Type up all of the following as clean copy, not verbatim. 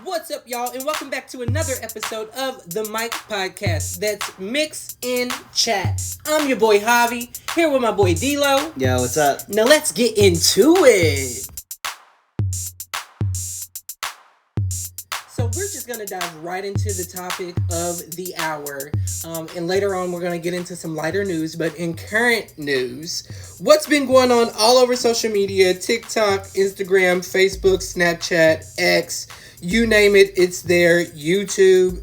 What's up, y'all, and welcome back to another episode of the Mike Podcast. That's Mix in Chat. I'm your boy Javi, here with my boy D-Lo. Yo, what's up? Now let's get into it. So we're just going to dive right into the topic of the hour. And later on, we're going to get into some lighter news. But in current news, what's been going on all over social media, TikTok, Instagram, Facebook, Snapchat, X, you name it, it's there, YouTube,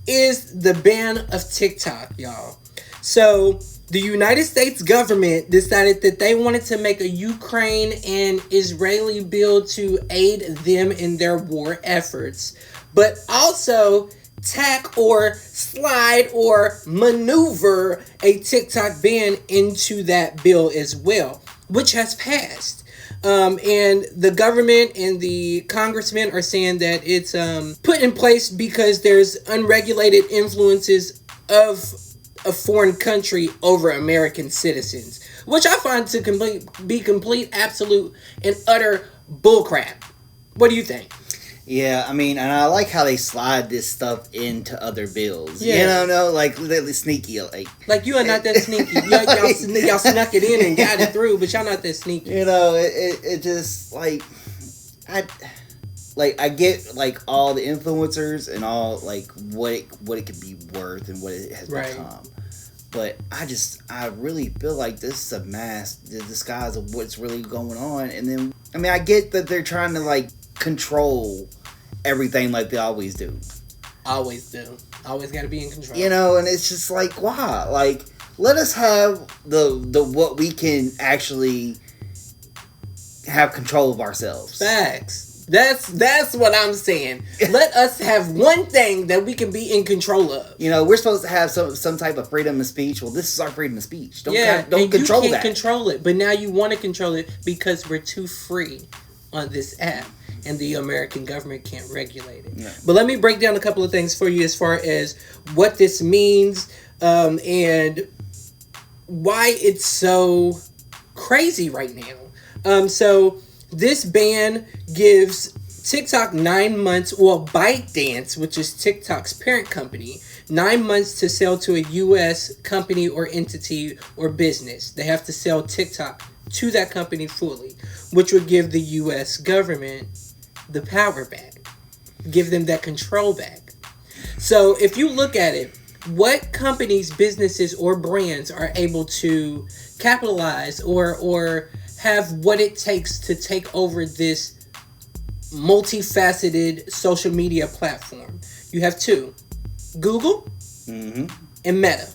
is the ban of TikTok, y'all. So the United States government decided that they wanted to make a Ukraine and Israeli bill to aid them in their war efforts, but also tack or slide or maneuver a TikTok ban into that bill as well, which has passed. And the government and the congressmen are saying that it's put in place because there's unregulated influences of a foreign country over American citizens, which I find to be complete, absolute, and utter bullcrap. What do you think? Yeah, I mean, and I like how they slide this stuff into other bills. Yeah. You know, like literally sneaky, like you are not that sneaky. Y'all snuck it in and got it through, but y'all not that sneaky. You know, it just like I get like all the influencers and all like what it could be worth and what it has become. But I really feel like this is a mask, the disguise of what's really going on. And then, I mean, I get that they're trying to like control everything like they always do. Always do. Always got to be in control. You know, and it's just like, why? Like, let us have the what we can actually have control of ourselves. Facts. That's what I'm saying. Let us have one thing that we can be in control of. You know, we're supposed to have some type of freedom of speech. Well, this is our freedom of speech. Don't control you can't that. control it, but now you want to control it because we're too free on this app, and the American government can't regulate it. Yeah. But let me break down a couple of things for you as far as what this means and why it's so crazy right now. So this ban gives TikTok 9 months, well, ByteDance, which is TikTok's parent company, 9 months to sell to a U.S. company or entity or business. They have to sell TikTok to that company fully, which would give the U.S. government the power back, give them that control back. So if you look at it, what companies, businesses, or brands are able to capitalize or have what it takes to take over this multifaceted social media platform? You have two: Google and Meta.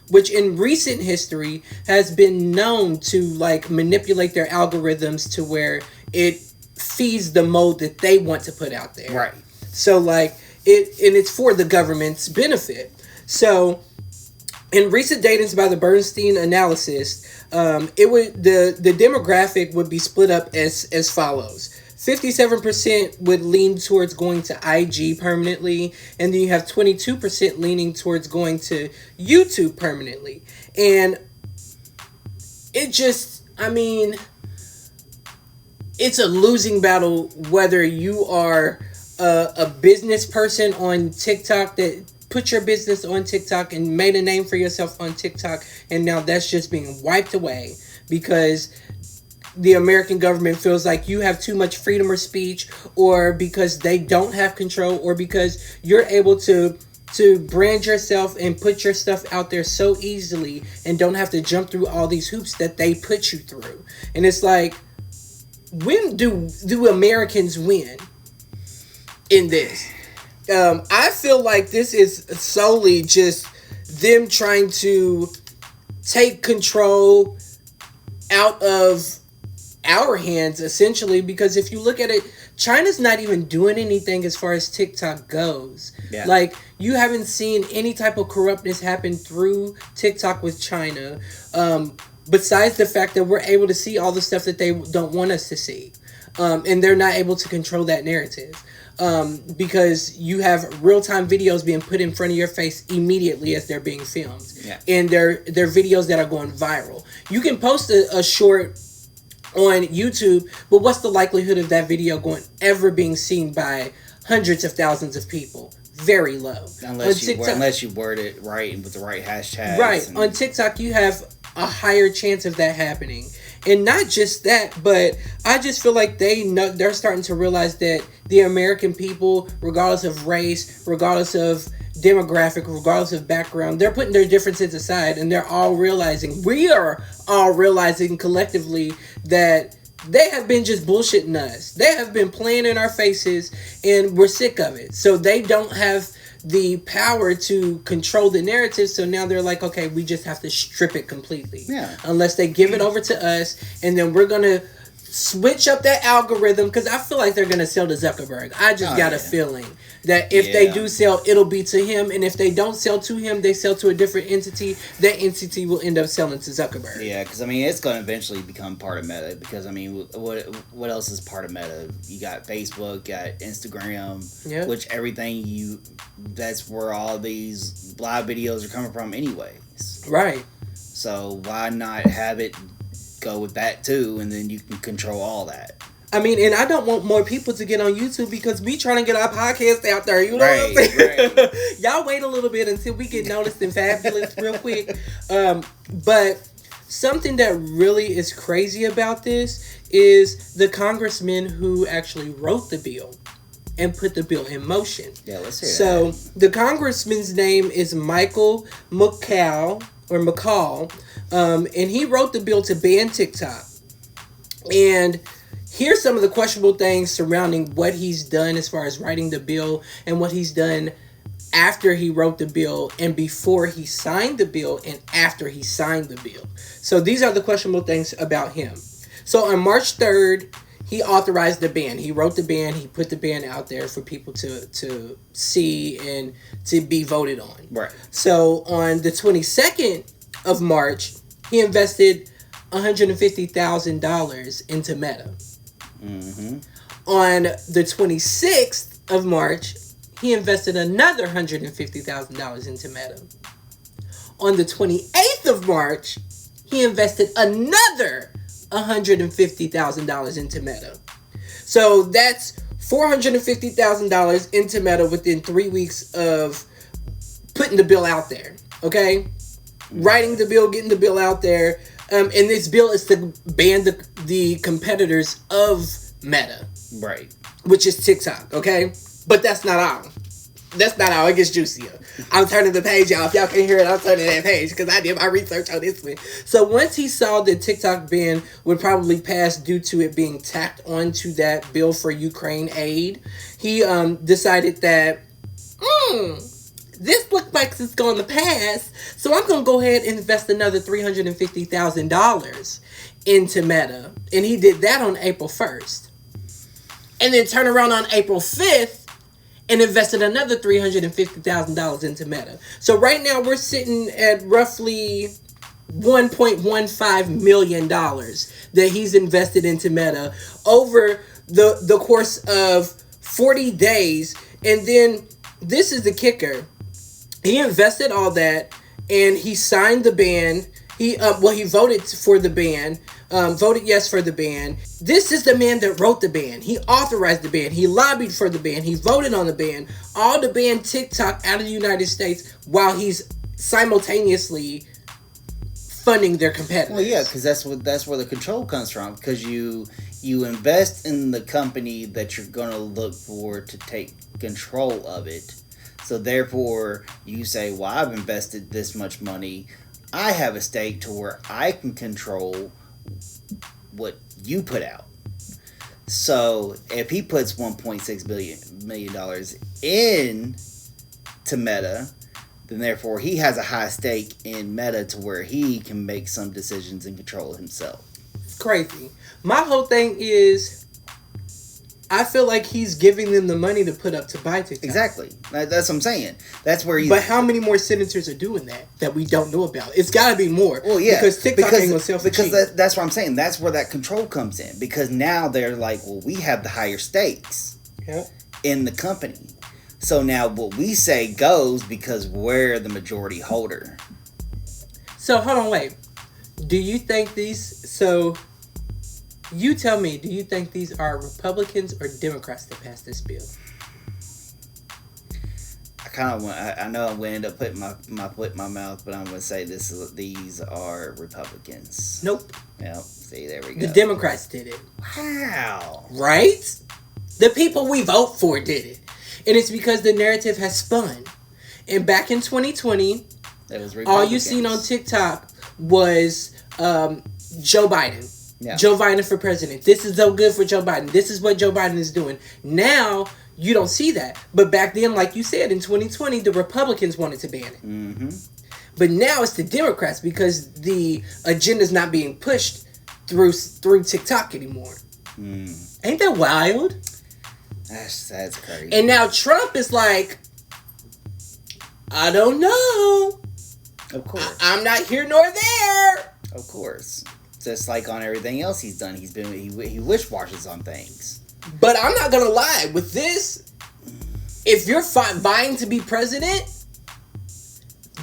Which in recent history has been known to like manipulate their algorithms to where it feeds the mode that they want to put out there. Right. So like it's for the government's benefit. So in recent datings by the Bernstein analysis, the demographic would be split up as follows. 57% would lean towards going to IG permanently, and then you have 22% leaning towards going to YouTube permanently. And it just, I mean, it's a losing battle whether you are a business person on TikTok that put your business on TikTok and made a name for yourself on TikTok, and now that's just being wiped away because the American government feels like you have too much freedom of speech, or because they don't have control, or because you're able to brand yourself and put your stuff out there so easily and don't have to jump through all these hoops that they put you through. And it's like, when do Americans win in this? I feel like this is solely just them trying to take control out of our hands, essentially, because if you look at it, China's not even doing anything as far as TikTok goes. Yeah. Like, you haven't seen any type of corruptness happen through TikTok with China, besides the fact that we're able to see all the stuff that they don't want us to see. And they're not able to control that narrative. Because you have real-time videos being put in front of your face immediately as they're being filmed. Yeah. And they're videos that are going viral. You can post a short on YouTube, but what's the likelihood of that video ever being seen by hundreds of thousands of people? Very low. Unless you word it right and with the right hashtags. Right. On TikTok, you have a higher chance of that happening. And not just that, but I just feel like they're starting to realize that the American people, regardless of race, regardless of demographic, regardless of background, they're putting their differences aside, and we are all realizing collectively that they have been just bullshitting us. They have been playing in our faces, and we're sick of it. So they don't have the power to control the narrative. So now they're like, okay, we just have to strip it completely. Yeah. Unless they give it over to us, and then we're going to switch up that algorithm, because I feel like they're going to sell to Zuckerberg. I just got a feeling that if they do sell, it'll be to him, and if they don't sell to him, they sell to a different entity. That entity will end up selling to Zuckerberg. Yeah, because I mean, it's going to eventually become part of Meta, because I mean, what else is part of Meta? You got Facebook, got Instagram, which that's where all these live videos are coming from anyways. Right. So why not have it go with that too, and then you can control all that. I mean, and I don't want more people to get on YouTube, because we trying to get our podcast out there. You know what I'm saying? Right. Y'all wait a little bit until we get noticed and fabulous real quick. But something that really is crazy about this is the congressman who actually wrote the bill and put the bill in motion. Yeah, let's hear that. So the congressman's name is Michael McCall, and he wrote the bill to ban TikTok. And here's some of the questionable things surrounding what he's done as far as writing the bill, and what he's done after he wrote the bill, and before he signed the bill, and after he signed the bill. So these are the questionable things about him. So on March 3rd, he authorized the ban. He wrote the ban. He put the ban out there for people to see and to be voted on. Right. So on the 22nd of March, he invested $150,000 into Meta. Mm-hmm. On the 26th of March, he invested another $150,000 into Meta. On the 28th of March, he invested another $150,000 into Meta. So that's $450,000 into Meta within 3 weeks of putting the bill out there. Okay? Writing the bill, getting the bill out there. And this bill is to ban the competitors of Meta. Right. Which is TikTok, okay? But that's not all. That's not all. It gets juicier. I'm turning the page, y'all. If y'all can hear it, I'm turning that page because I did my research on this one. So once he saw that TikTok ban would probably pass due to it being tacked onto that bill for Ukraine aid, he decided that, this looks like it's going to pass, so I'm going to go ahead and invest another $350,000 into Meta. And he did that on April 1st. And then turn around on April 5th and invested another $350,000 into Meta. So right now we're sitting at roughly $1.15 million that he's invested into Meta over the course of 40 days. And then this is the kicker. He invested all that, and he signed the ban. He voted for the ban, voted yes for the ban. This is the man that wrote the ban. He authorized the ban. He lobbied for the ban. He voted on the ban. All to ban TikTok out of the United States while he's simultaneously funding their competitors. Well, yeah, because that's where the control comes from. Because you invest in the company that you're going to look for to take control of it. So therefore, you say, well, I've invested this much money. I have a stake to where I can control what you put out. So if he puts $1.6 million in to Meta, then therefore he has a high stake in Meta to where he can make some decisions and control himself. It's crazy. My whole thing is, I feel like he's giving them the money to put up to buy TikTok. Exactly. That's what I'm saying. That's where he's... But how many more senators are doing that we don't know about? It's got to be more. Well, yeah. Because TikTok ain't going to sell for cheap. Because that's what I'm saying. That's where that control comes in. Because now they're like, well, we have the higher stakes in the company. So now what we say goes because we're the majority holder. So, hold on, wait. Do you think these... So... You tell me, do you think these are Republicans or Democrats that passed this bill? I know I'm going to end up putting my foot in my mouth, but I'm going to say these are Republicans. Nope. Yep. See, there we go. The Democrats did it. Wow. Right? The people we vote for did it. And it's because the narrative has spun. And back in 2020, all you seen on TikTok was Joe Biden. Yeah. Joe Biden for president. This is so good for Joe Biden. This is what Joe Biden is doing. Now, you don't see that. But back then, like you said, in 2020, the Republicans wanted to ban it. Mm-hmm. But now it's the Democrats because the agenda's not being pushed through TikTok anymore. Mm. Ain't that wild? That's crazy. And now Trump is like, I don't know. Of course. I'm not here nor there. Of course. Just like on everything else he's done, he wish-washes on things. But I'm not gonna lie, with this, if you're vying to be president,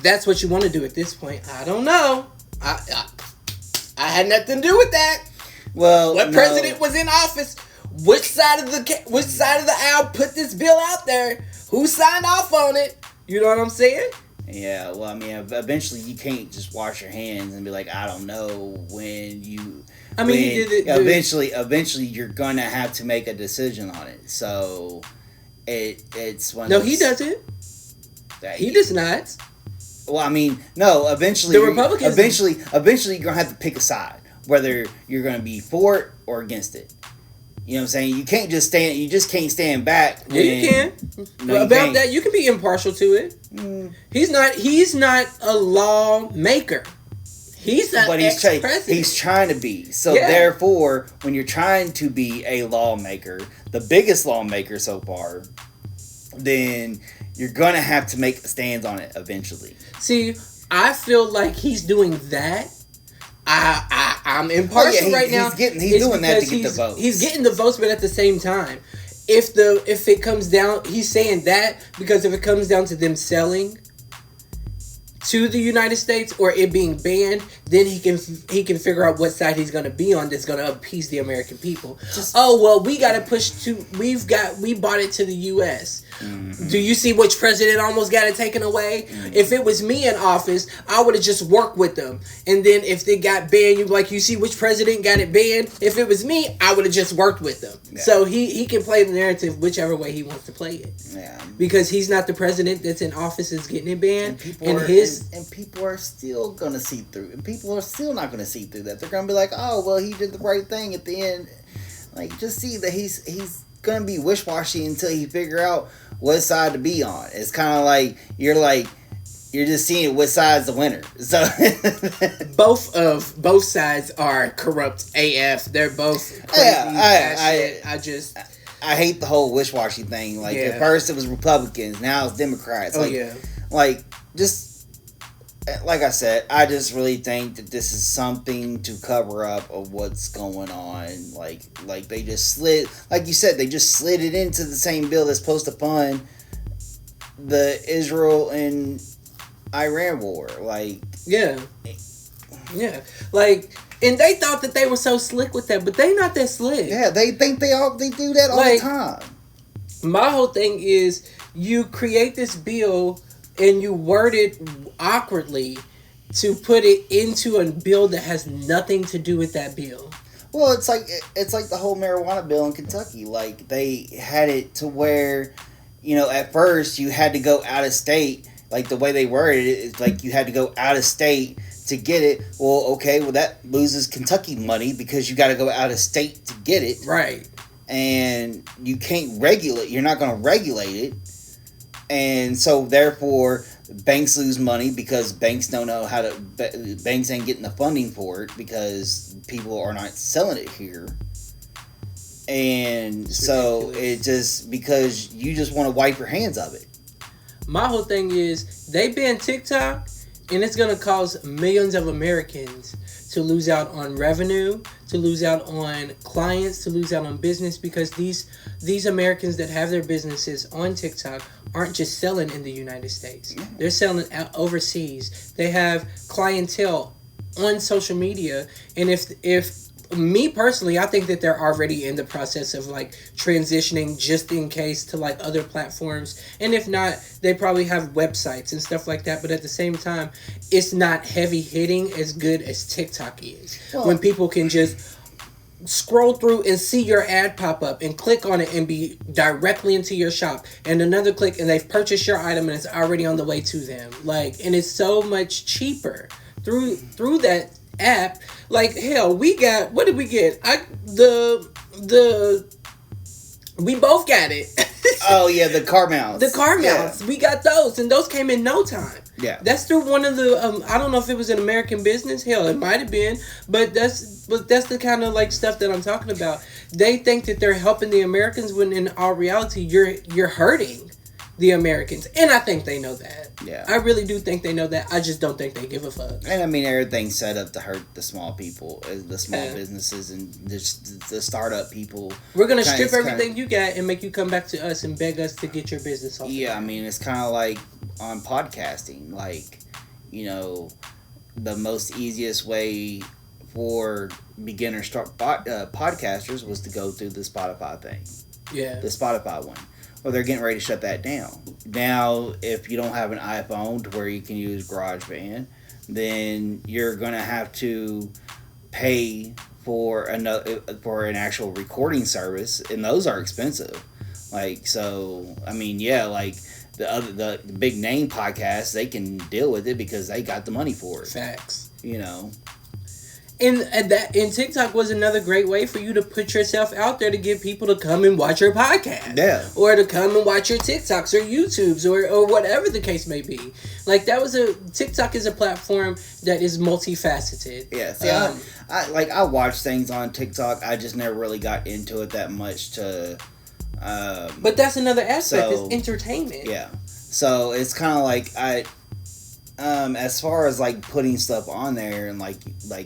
that's what you want to do at this point. I don't know. I had nothing to do with that. Well, what president was in office? Which side of the aisle put this bill out there? Who signed off on it? You know what I'm saying? Yeah, well, I mean, eventually you can't just wash your hands and be like, I don't know when you... I mean, he did it... Eventually you're going to have to make a decision on it. So, it's one of those... No, he doesn't. He does not. Well, I mean, no, eventually... The Republicans... Eventually you're going to have to pick a side. Whether you're going to be for it or against it. You know what I'm saying? You just can't stand back. Yeah, you can. No, about that, you can be impartial to it. Mm. He's not a lawmaker. He's not ex-president. He's trying to be. So therefore, when you're trying to be a lawmaker, the biggest lawmaker so far, then you're going to have to make stands on it eventually. See, I feel like he's doing that. I'm impartial right now. He's doing that to get the votes. He's getting the votes, but at the same time, if it comes down, he's saying that because if it comes down to them selling to the United States or it being banned, then he can figure out what side he's going to be on that's going to appease the American people. We got to push to we bought it to the U.S. Mm-hmm. Do you see which president almost got it taken away? Mm-hmm. If it was me in office, I would have just worked with them. And then if they got banned, you see which president got it banned? If it was me, I would have just worked with them. Yeah. So he can play the narrative whichever way he wants to play it. Yeah. Because he's not the president that's in office is getting it banned. And people are still going to see through. And people are still not going to see through that. They're going to be like, oh, well, he did the right thing at the end. Like, just see that he's going to be wish-washy until he figure out what side to be on. It's kind of like you're just seeing what side's the winner. So both sides are corrupt AF. They're both crazy. I hate the whole wish-washy thing. Like at first it was Republicans, now it's Democrats. Like I said, I just really think that this is something to cover up of what's going on. Like they just slid, like you said, they just slid it into the same bill that's supposed to fund the Israel and Iran war. And they thought that they were so slick with that, but they not that slick. Yeah, they think they do that all the time. My whole thing is you create this bill and you word it awkwardly to put it into a bill that has nothing to do with that bill. Well, it's like the whole marijuana bill in Kentucky. Like they had it to where, at first you had to go out of state. Like the way they worded it is like you had to go out of state to get it. Well, okay, that loses Kentucky money because you got to go out of state to get it. Right. And you can't regulate. You're not going to regulate it. And so, therefore, banks lose money because banks don't know how to... Banks ain't getting the funding for it because people are not selling it here. And so, it just... Because you just want to wipe your hands of it. My whole thing is, they ban TikTok, and it's going to cause millions of Americans to lose out on revenue, to lose out on clients, to lose out on business, because these Americans that have their businesses on TikTok aren't just selling in the United States. They're selling out overseas. They have clientele on social media, and if me personally, I think that they're already in the process of like transitioning just in case to like other platforms. And if not, they probably have websites and stuff like that. But at the same time, it's not heavy hitting as good as TikTok is. Well, when people can just scroll through and see your ad pop up and click on it and be directly into your shop, and another click and they've purchased your item and it's already on the way to them. Like, and it's so much cheaper through that app. Like, hell, we got, what did we get? We both got it. Oh yeah, the car mounts. The car mounts. Yeah. We got those, and those came in no time. Yeah. That's through one of the I don't know if it was an American business. Hell, it might have been, but that's the kind of like stuff that I'm talking about. They think that they're helping the Americans when in all reality you're hurting the Americans, and I think they know that. Yeah. I really do think they know that. I just don't think they give a fuck. And I mean, everything's set up to hurt the small people, the small businesses, and just the startup people. We're gonna strip everything you got and make you come back to us and beg us to get your business off. Yeah, I mean, it's kind of like on podcasting. Like, you know, the most easiest way for beginner podcasters was to go through the Spotify thing. Yeah. The Spotify one. Well, they're getting ready to shut that down. Now, if you don't have an iPhone to where you can use GarageBand, then you're going to have to pay for an actual recording service, and those are expensive. Like, so, I mean, yeah, like the big name podcasts, they can deal with it because they got the money for it. Facts. You know. And TikTok was another great way for you to put yourself out there to get people to come and watch your podcast. Yeah. Or to come and watch your TikToks or YouTubes or whatever the case may be. Like, TikTok is a platform that is multifaceted. Yeah. See, I watch things on TikTok. I just never really got into it that much to... but that's another aspect. It's entertainment. Yeah. So it's kind of like as far as like putting stuff on there and like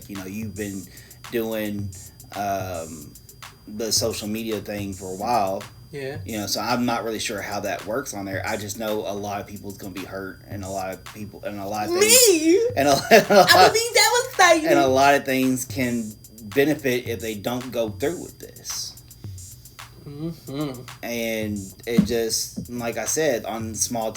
you know, you've been doing the social media thing for a while. Yeah. You know, so I'm not really sure how that works on there. I just know a lot of people's gonna be hurt, and a lot of people, and a lot of things. Me. And I would be devastated. And a lot of things can benefit if they don't go through with this. Mm-hmm. And it just, like I said, on the small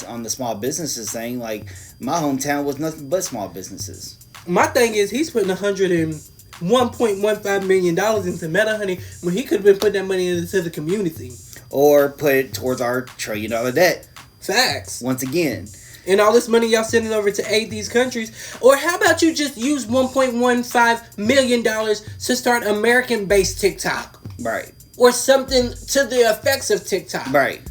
businesses thing, like my hometown was nothing but small businesses. My thing is, he's putting $101.15 million into MetaHoney when he could have been putting that money into the community, or put it towards our $1 trillion debt. Facts. Once again. And all this money y'all sending over to aid these countries. Or how about you just use $1.15 million to start American-based TikTok? Right. Or something to the effects of TikTok. Right.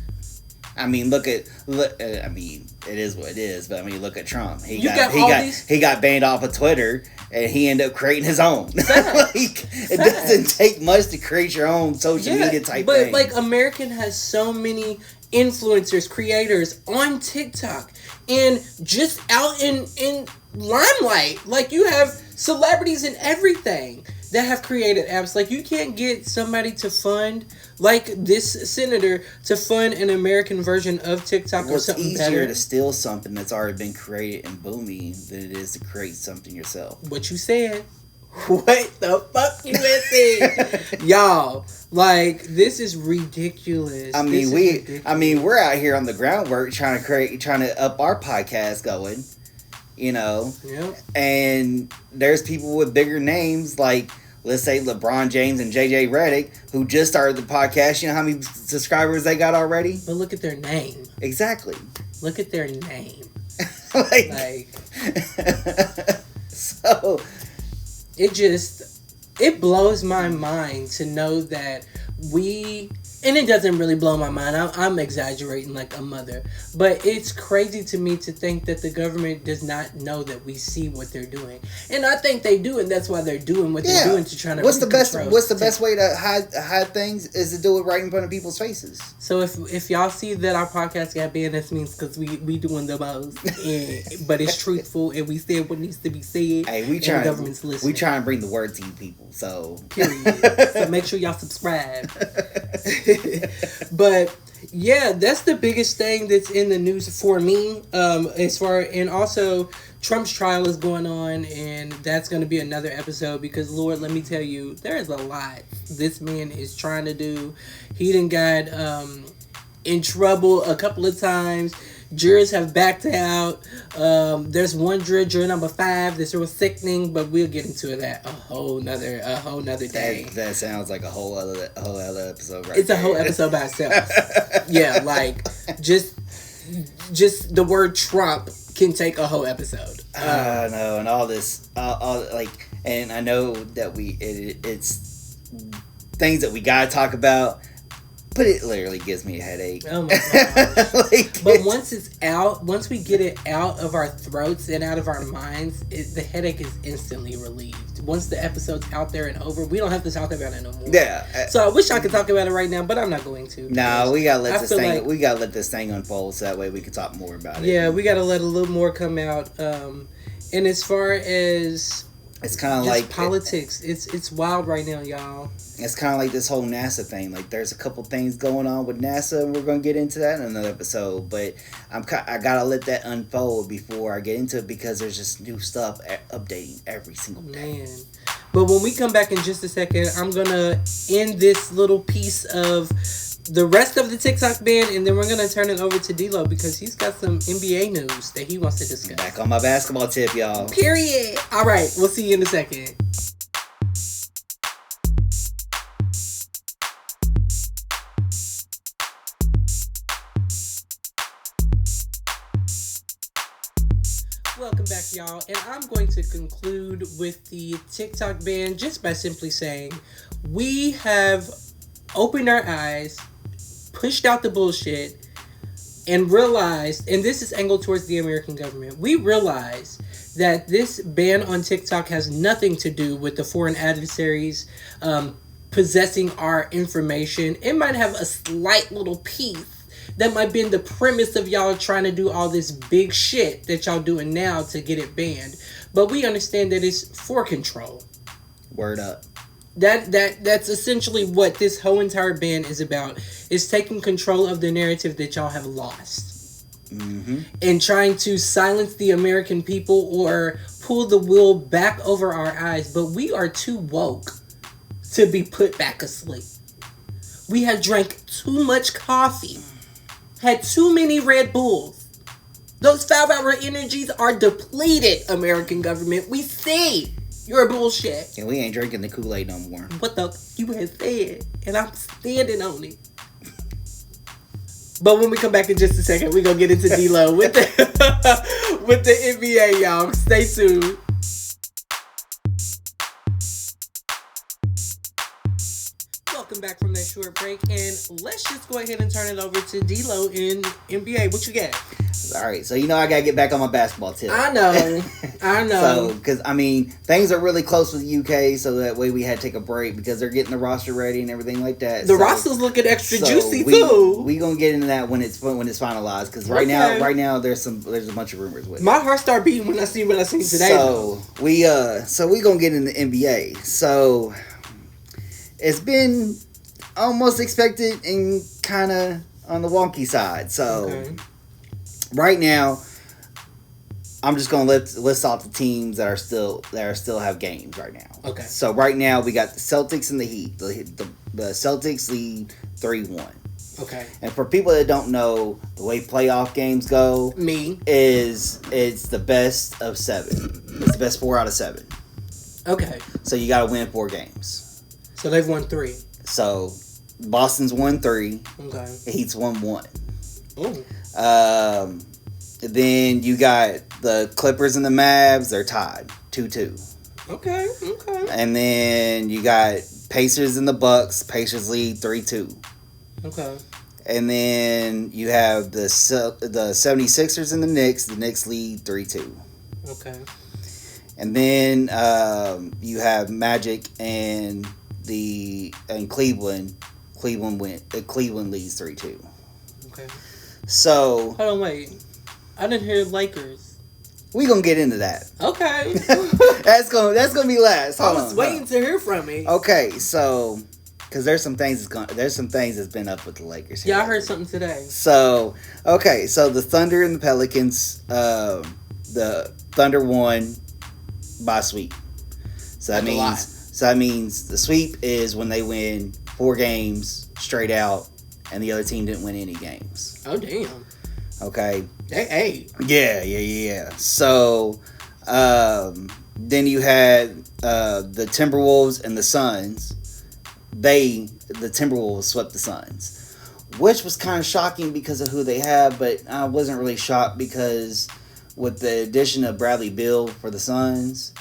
I mean, I mean, it is what it is, but I mean, look at Trump. He got banned off of Twitter, and he ended up creating his own. It doesn't take much to create your own social media type thing. But like, American has so many influencers, creators on TikTok, and just out in limelight. Like, you have celebrities and everything that have created apps. Like, you can't get somebody to fund, like this senator, to fund an American version of TikTok or something better. It's easier to steal something that's already been created and booming than it is to create something yourself. What you said. What the fuck you said? Y'all, like, this is ridiculous. I mean, we're out here on the groundwork trying to up our podcast going. You know, yep. And there's people with bigger names, like, let's say LeBron James and JJ Redick, who just started the podcast. You know how many subscribers they got already? But look at their name. Exactly. Look at their name. like so it blows my mind to know that and it doesn't really blow my mind. I'm exaggerating like a mother. But it's crazy to me to think that the government does not know that we see what they're doing. And I think they do, and that's why they're doing what they're doing to try to What's the best way to hide things is to do it right in front of people's faces. So if y'all see that our podcast got banned, that means because we doing the most. But it's truthful, and we said what needs to be said. Hey, the government's listening. We try and bring the word to you people. So period. So make sure y'all subscribe. But Yeah, that's the biggest thing that's in the news for me. And also Trump's trial is going on, and that's going to be another episode because Lord, let me tell you, there is a lot this man is trying to do. He done got in trouble a couple of times. Jurors have backed out. There's one juror number 5, that's real sickening, but we'll get into that a whole nother day. That sounds like a whole other episode, right? It's a whole episode by itself. Yeah, like just the word Trump can take a whole episode. I know, and all this, all like, and I know that it's things that we gotta talk about. But it literally gives me a headache. Oh my gosh. But once we get it out of our throats and out of our minds, the headache is instantly relieved. Once the episode's out there and over, we don't have to talk about it no more. Yeah. So I wish I could talk about it right now, but I'm not going to. No, we gotta let this thing unfold so that way we can talk more about it. Yeah, we gotta let a little more come out. And as far as it's kind of like politics, it's wild right now, y'all. It's kind of like this whole NASA thing. Like, there's a couple things going on with NASA, and we're going to get into that in another episode. But I gotta let that unfold before I get into it because there's just new stuff updating every single day. Man. But when we come back in just a second, I'm gonna end this little piece of the rest of the TikTok ban, and then we're gonna turn it over to D-Lo because he's got some NBA news that he wants to discuss. Back on my basketball tip, y'all. Period. All right, we'll see you in a second. Welcome back, y'all, and I'm going to conclude with the TikTok ban just by simply saying we have opened our eyes, pushed out the bullshit, and realized, and this is angled towards the American government, we realize that this ban on TikTok has nothing to do with the foreign adversaries possessing our information. It might have a slight little piece that might be in the premise of y'all trying to do all this big shit that y'all doing now to get it banned. But we understand that it's for control. Word up. That's essentially what this whole entire ban is about. Is taking control of the narrative that y'all have lost. Mm-hmm. And trying to silence the American people or pull the wool back over our eyes. But we are too woke to be put back asleep. We have drank too much coffee. Had too many Red Bulls. Those 5-hour energies are depleted, American government. We see your bullshit. And we ain't drinking the Kool-Aid no more. What the you had said, and I'm standing on it. But when we come back in just a second, we're gonna get into D-Lo with the with the NBA, y'all. Stay tuned. Welcome back from that short break, and let's just go ahead and turn it over to D-Lo in NBA. What you got? All right, so I gotta get back on my basketball tip. I know. So, because things are really close with the UK, so that way we had to take a break because they're getting the roster ready and everything like that. The roster's looking extra juicy too. We gonna get into that when it's finalized because right now there's a bunch of rumors with it. My heart started beating when I seen today. So we gonna get into the NBA. So it's been almost expected and kind of on the wonky side. So right now, I'm just gonna list off the teams that are still have games right now. Okay. So right now we got the Celtics and the Heat. The Celtics lead 3-1. Okay. And for people that don't know, the way playoff games go, it's the best of 7. It's the best 4 out of 7. Okay. So you got to win 4 games. So they've won 3. So Boston's won 3. Okay. The Heat's won 1. Oh. Then you got the Clippers and the Mavs. They're tied 2-2. Okay. And then you got Pacers and the Bucks. Pacers lead 3-2. Okay. And then you have the 76ers and the Knicks. The Knicks lead 3-2. Okay. And then you have Magic and Cleveland. Cleveland leads 3-2. Okay. So hold on, wait. I didn't hear Lakers. We gonna get into that. Okay. that's gonna be last. I was waiting to hear from me. Okay, so because there's some things that's been up with the Lakers. Yeah, I heard something today. So so the Thunder and the Pelicans, the Thunder won by sweep. So that means the sweep is when they win 4 games straight out, and the other team didn't win any games. Oh damn. Okay. Hey. Yeah. So then you had the Timberwolves and the Suns. The Timberwolves swept the Suns, which was kind of shocking because of who they have, but I wasn't really shocked because with the addition of Bradley Beal for the Suns,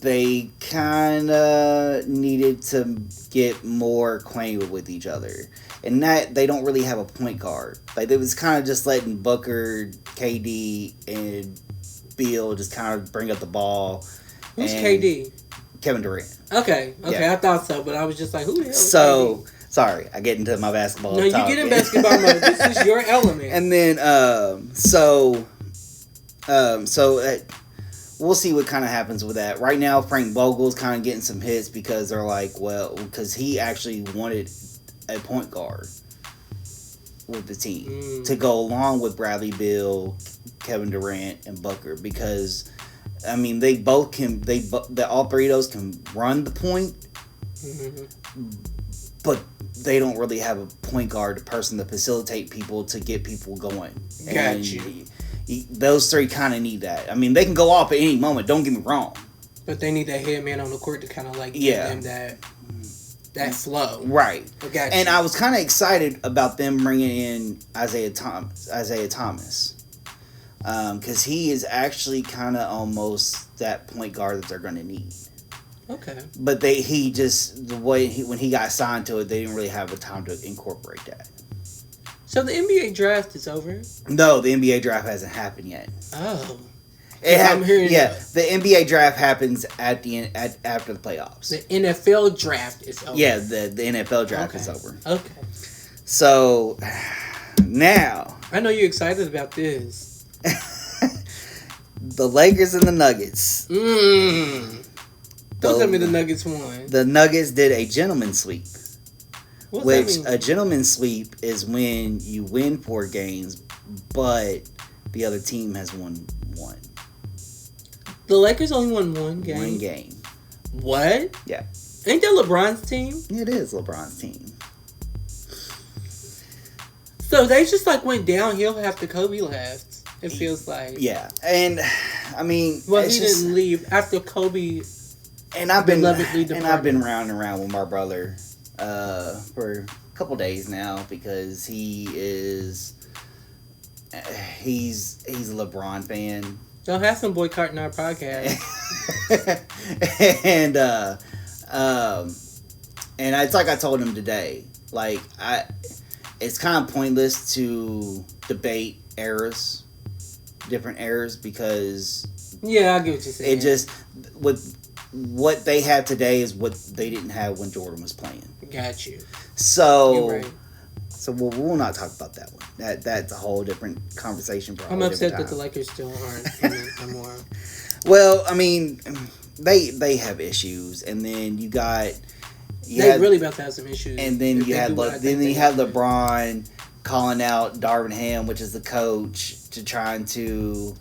they kind of needed to get more acquainted with each other. And that they don't really have a point guard. Like, they was kind of just letting Booker, KD, and Beal just kind of bring up the ball. Who's KD? Kevin Durant. Okay, yeah. I thought so, but I was just like, who the hell is KD? Sorry, I get into my basketball. No, you get in basketball mode. This is your element. And then, we'll see what kind of happens with that. Right now, Frank Vogel's kind of getting some hits because they're like, because he actually wanted a point guard with the team to go along with Bradley Beal, Kevin Durant, and Booker, because I mean they all 3 of those can run the point, but they don't really have a point guard, a person to facilitate people to get people going. Got you. Those 3 kind of need that. I mean, they can go off at any moment. Don't get me wrong. But they need that head man on the court to kind of like give them that flow. Right. Gotcha. And I was kind of excited about them bringing in Isaiah Thomas. Because he is actually kind of almost that point guard that they're going to need. Okay. But when he got signed to it, they didn't really have a time to incorporate that. So the NBA draft is over? No, the NBA draft hasn't happened yet. Oh. The NBA draft happens at the end, after the playoffs. The NFL draft is over. Yeah, the NFL draft is over. Okay. So now I know you're excited about this. The Lakers and the Nuggets. Don't tell me the Nuggets won. The Nuggets did a gentleman's sweep. What's a gentleman's sweep is when you win 4 games, but the other team has won 1. The Lakers only won 1 game? 1 game. What? Yeah. Ain't that LeBron's team? It is LeBron's team. So they just like went downhill after Kobe left. It feels like. Yeah. And I mean, well, he didn't leave after Kobe. And I've been round and round with my brother for a couple days now because he's a LeBron fan. Don't have some boycotting our podcast. and it's like I told him today. Like it's kind of pointless to debate different eras, because yeah, I get what you're saying. It just with what they have today is what they didn't have when Jordan was playing. Got you. So you're right. So we'll not talk about that one. That's a whole different conversation. I'm upset that the Lakers still aren't in it anymore. Well, I mean, they have issues, and then you got they really about to have some issues. And then you have LeBron calling out Darvin Ham, which is the coach, to trying to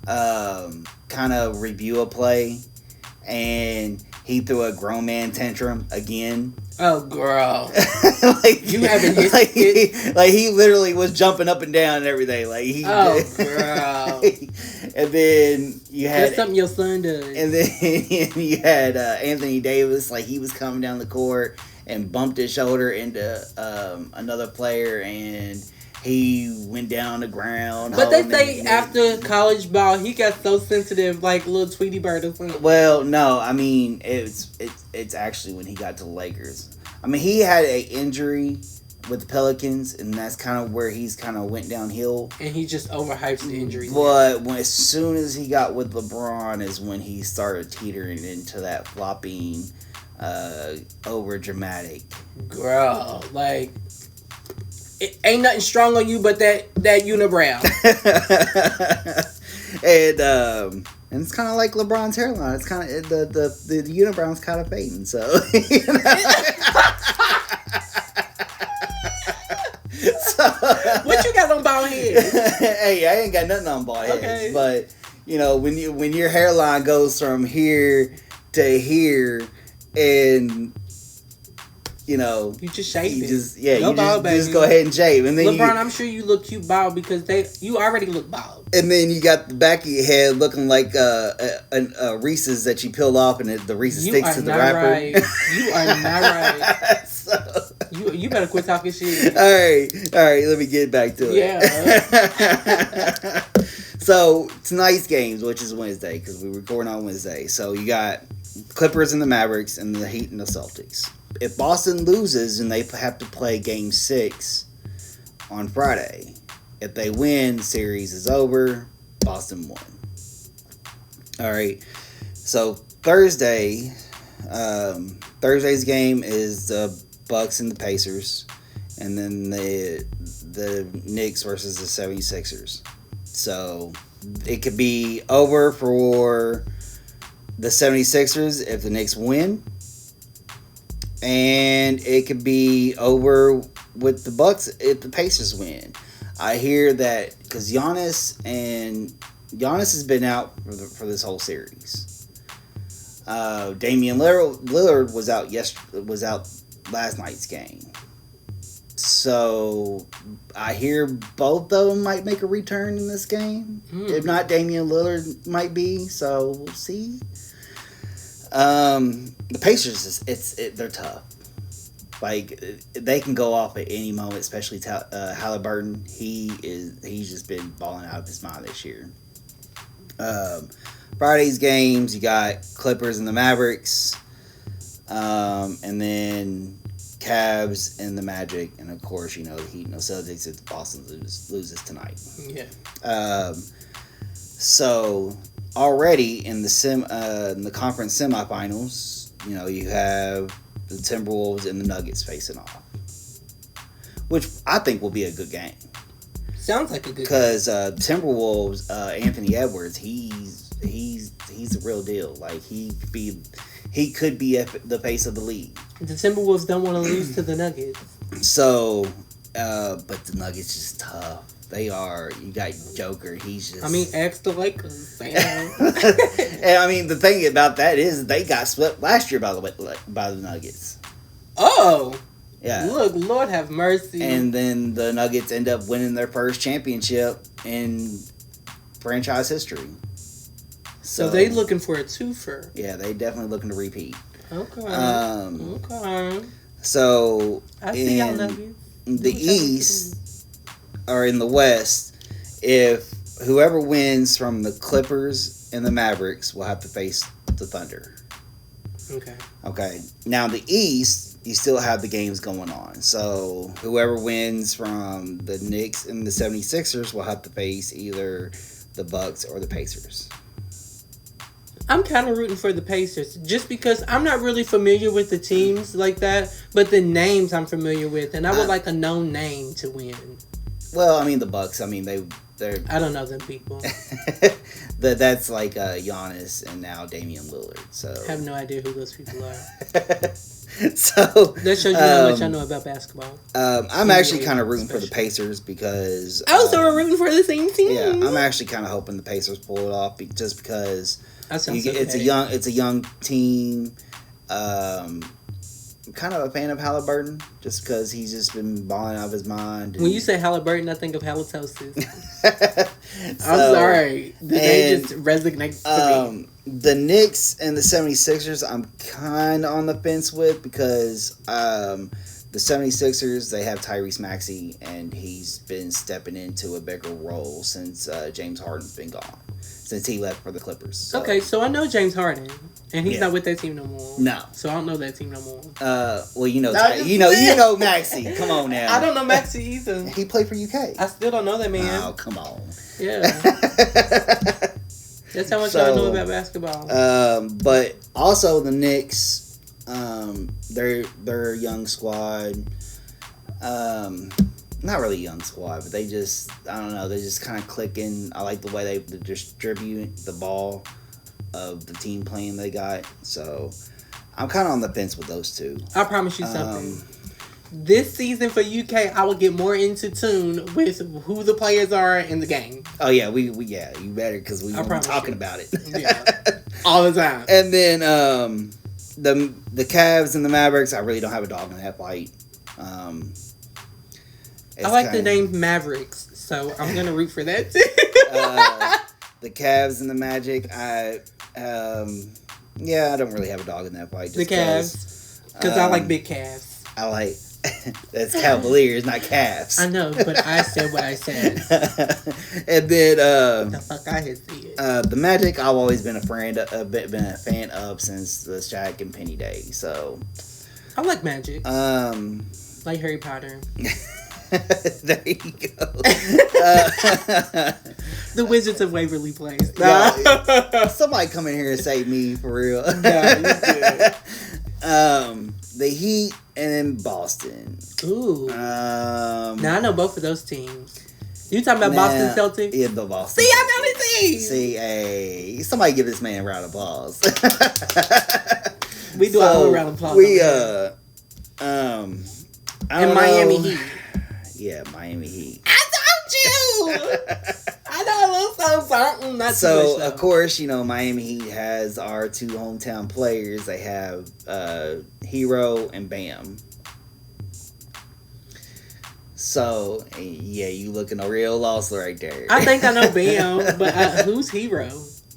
kind of review a play, and he threw a grown man tantrum again. Oh, girl! You haven't he literally was jumping up and down and everything. Girl! And then you had that's something your son does. And then you had Anthony Davis, he was coming down the court and bumped his shoulder into another player, and he went down on the ground. But they say after college ball, he got so sensitive, like little Tweety Bird or something. Well, no, I mean it's actually when he got to the Lakers. I mean, he had an injury with the Pelicans, and that's kind of where he's kind of went downhill. And he just overhypes the injury. But as soon as he got with LeBron is when he started teetering into that flopping, over dramatic. Girl, it ain't nothing strong on you but that unibrow. And it's kind of like LeBron's hairline. It's kind of the unibrown's kind of fading. So, you know. What you got on bald head? Hey, I ain't got nothing on bald heads. But you know, when your hairline goes from here to here, and you know, you just shave it. Just go ahead and shave. And then LeBron, I'm sure you look cute bald because you already look bald. And then you got the back of your head looking like a Reese's that you peel off, and the Reese's sticks to the wrapper. Right. You are not right. So, you better quit talking shit. All right. Let me get back to it. Yeah. So tonight's games, which is Wednesday, because we're recording on Wednesday. So you got Clippers and the Mavericks, and the Heat and the Celtics. If Boston loses, then they have to play Game 6 on Friday. If they win, the series is over. Boston won. All right. So Thursday's game is the Bucks and the Pacers, and then the Knicks versus the 76ers. So it could be over for the 76ers if the Knicks win, and it could be over with the Bucks if the Pacers win. I hear that because Giannis has been out for this whole series. Damian Lillard was out last night's game. So I hear both of them might make a return in this game. If not, Damian Lillard might be. So we'll see. The Pacers, they're tough. Like, they can go off at any moment, especially Halliburton. He's just been balling out of his mind this year. Friday's games, you got Clippers and the Mavericks, and then Cavs and the Magic, and of course, you know, the Heat and the Celtics if Boston loses tonight. Yeah. So already in the conference semifinals, you know, you have the Timberwolves and the Nuggets facing off, which I think will be a good game. Sounds like a good game. Because Timberwolves, Anthony Edwards, he's the real deal. Like, he could be at the face of the league. The Timberwolves don't want to lose to the Nuggets. So, but the Nuggets just tough. They are. You got Joker. He's just. I mean, ask the Lakers. And I mean, the thing about that is they got swept last year by the Nuggets. Oh. Yeah. Look, Lord have mercy. And then the Nuggets end up winning their first championship in franchise history. So they looking for a twofer. Yeah, they definitely looking to repeat. Okay. Okay. So I see y'all Nuggets. The East or in the West, if whoever wins from the Clippers and the Mavericks will have to face the Thunder. Okay. Now the East, you still have the games going on. So whoever wins from the Knicks and the 76ers will have to face either the Bucks or the Pacers. I'm kind of rooting for the Pacers just because I'm not really familiar with the teams like that, but the names I'm familiar with, and I would like a known name to win. Well, I mean the Bucks. I mean they're. I don't know them people. That's like Giannis and now Damian Lillard. So I have no idea who those people are. So that shows you how much I know about basketball. I'm actually kind of rooting for the Pacers because I was rooting for the same team. Yeah, I'm actually kind of hoping the Pacers pull it off just because it's a young team. I'm kind of a fan of Halliburton just because he's just been balling out of his mind. When you say Halliburton, I think of halitosis. I'm sorry. The name just resonates to me. The Knicks and the 76ers, I'm kind of on the fence with because the 76ers, they have Tyrese Maxey, and he's been stepping into a bigger role since James Harden's been gone. Since he left for the Clippers. So. Okay, so I know James Harden, and he's not with that team no more. No. So I don't know that team no more. Well, you know Maxey. Come on now. I don't know Maxey either. He played for UK. I still don't know that man. Oh, come on. Yeah. That's how much I know about basketball. But also the Knicks, they're a young squad. not really young squad, but they just, I don't know, they're just kind of clicking. I like the way they distribute the ball of the team playing they got. So I'm kind of on the fence with those two. I promise you something. This season for UK, I will get more into tune with who the players are in the game. Oh yeah, we you better, because we've been talking about it. Yeah, all the time. And then the Cavs and the Mavericks, I really don't have a dog in that fight. I like the name Mavericks, so I'm gonna root for that too. The Cavs and the Magic, I don't really have a dog in that fight. The Cavs, because I like big calves. I like that's Cavaliers, not Cavs. I know, but I said what I said. And then the fuck I had said. The Magic, I've always been a fan of since the Shaq and Penny days. So I like Magic. Like Harry Potter. There you go. The Wizards of Waverly Place. Somebody come in here and save me for real. No, you good. The Heat and then Boston. Ooh. Now I know both of those teams. You talking about Boston Celtics? Yeah, the Boston. See, I know the team. See, hey, somebody give this man a round of applause. We do a whole round of applause. And Miami Heat. Yeah, Miami Heat. I told you. I know a little something. Not so, too much, of course, Miami Heat has our two hometown players. They have Hero and Bam. So, yeah, you looking a real loss right there. I think I know Bam, but who's Hero?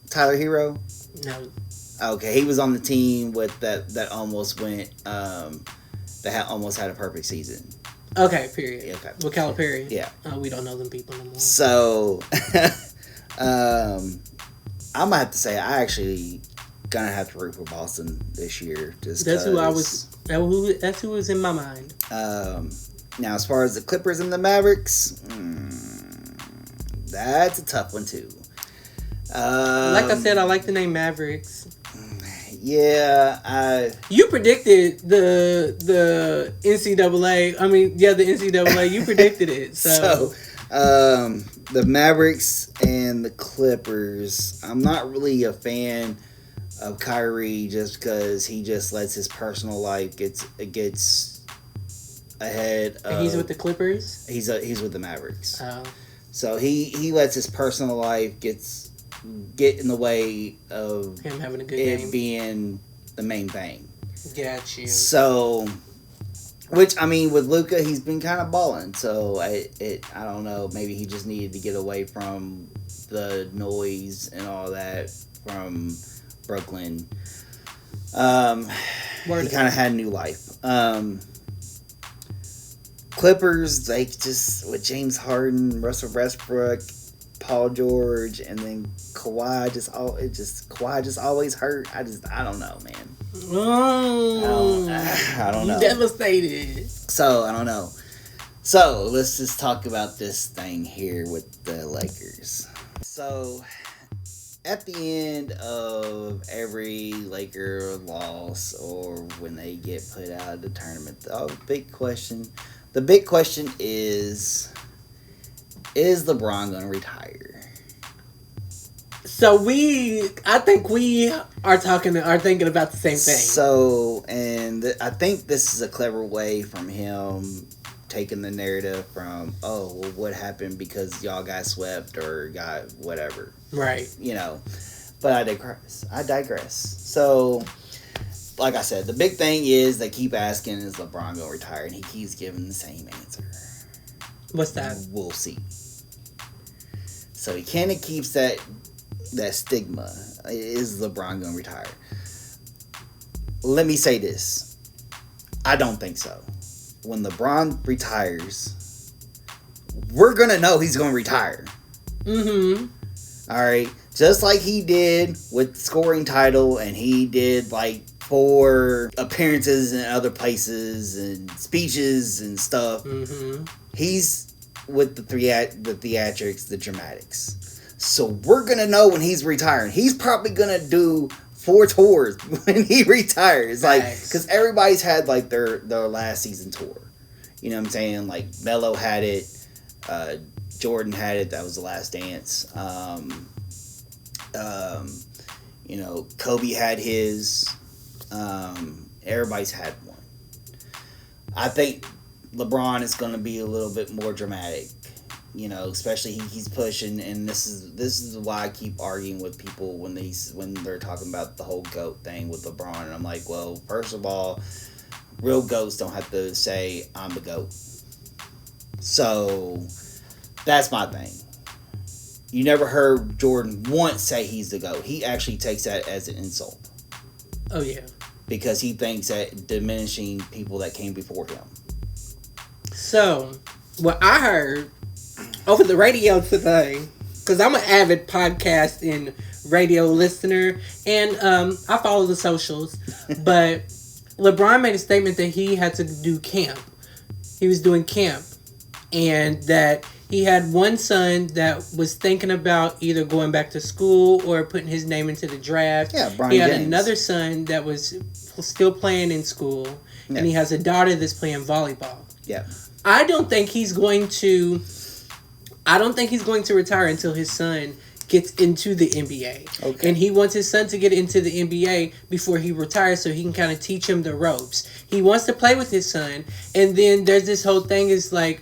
Tyler Hero? No. Okay, he was on the team with that almost went that almost had a perfect season. Okay, period. Yeah, okay. With Calipari. Yeah. We don't know them people anymore. So, I'm gonna have to say I actually gonna have to root for Boston this year. Just that's who I was. That's who was in my mind. Now, as far as the Clippers and the Mavericks, that's a tough one too. Like I said, I like the name Mavericks. Yeah, you predicted the NCAA. I mean, yeah, the NCAA. You predicted it. So the Mavericks and the Clippers. I'm not really a fan of Kyrie just because he just lets his personal life gets ahead. And he's with the Clippers. He's with the Mavericks. Oh. So he lets his personal life get in the way of him having a good it game. Being the main thing. Got you. So, which I mean, with Luka, he's been kind of balling. So I don't know. Maybe he just needed to get away from the noise and all that from Brooklyn. He kind of had a new life. Clippers, they just with James Harden, Russell Westbrook, Paul George, and then Kawhi Kawhi just always hurt. I don't know, man. I don't know. Devastated. So I don't know. So let's just talk about this thing here with the Lakers. So at the end of every Laker loss or when they get put out of the tournament, the big question is LeBron going to retire? So I think we are thinking about the same thing. So, and I think this is a clever way from him taking the narrative from, oh, well, what happened because y'all got swept or got whatever. Right. But I digress. So, like I said, the big thing is they keep asking, is LeBron going to retire? And he keeps giving the same answer. What's that? We'll see. So he kind of keeps that stigma. Is LeBron going to retire? Let me say this. I don't think so. When LeBron retires, we're going to know he's going to retire. Mm-hmm. All right. Just like he did with scoring title, and he did like 4 appearances in other places and speeches and stuff. Mm-hmm. He's with the theatrics, the dramatics. So we're going to know when he's retiring. He's probably going to do 4 tours when he retires. Like, because everybody's had like their last season tour. You know what I'm saying? Like Melo had it, Jordan had it. That was The Last Dance. You know, Kobe had his. Everybody's had one. I think LeBron is going to be a little bit more dramatic. You know, especially he's pushing, and this is why I keep arguing with people when they're talking about the whole GOAT thing with LeBron, and I'm like, well, first of all, real GOATs don't have to say I'm the GOAT. So that's my thing. You never heard Jordan once say he's the GOAT. He actually takes that as an insult. Oh yeah, because he thinks that diminishing people that came before him. So what I heard over the radio today, because I'm an avid podcast and radio listener, and I follow the socials, but LeBron made a statement that he had to do camp. He was doing camp, and that he had one son that was thinking about either going back to school or putting his name into the draft. Yeah, Bronny He had James. another son that was still playing in school, and he has a daughter that's playing volleyball. Yeah. I don't think he's going to retire until his son gets into the NBA. Okay. And he wants his son to get into the NBA before he retires so he can kind of teach him the ropes. He wants to play with his son. And then there's this whole thing is like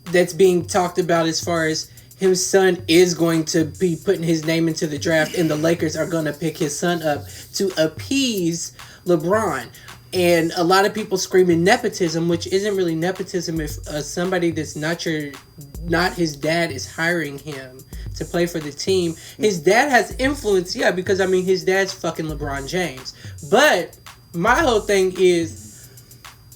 that's being talked about as far as his son is going to be putting his name into the draft and the Lakers are going to pick his son up to appease LeBron. And a lot of people screaming nepotism, which isn't really nepotism if somebody that's not his dad is hiring him to play for the team. His dad has influence, yeah, because I mean his dad's fucking LeBron James. But my whole thing is,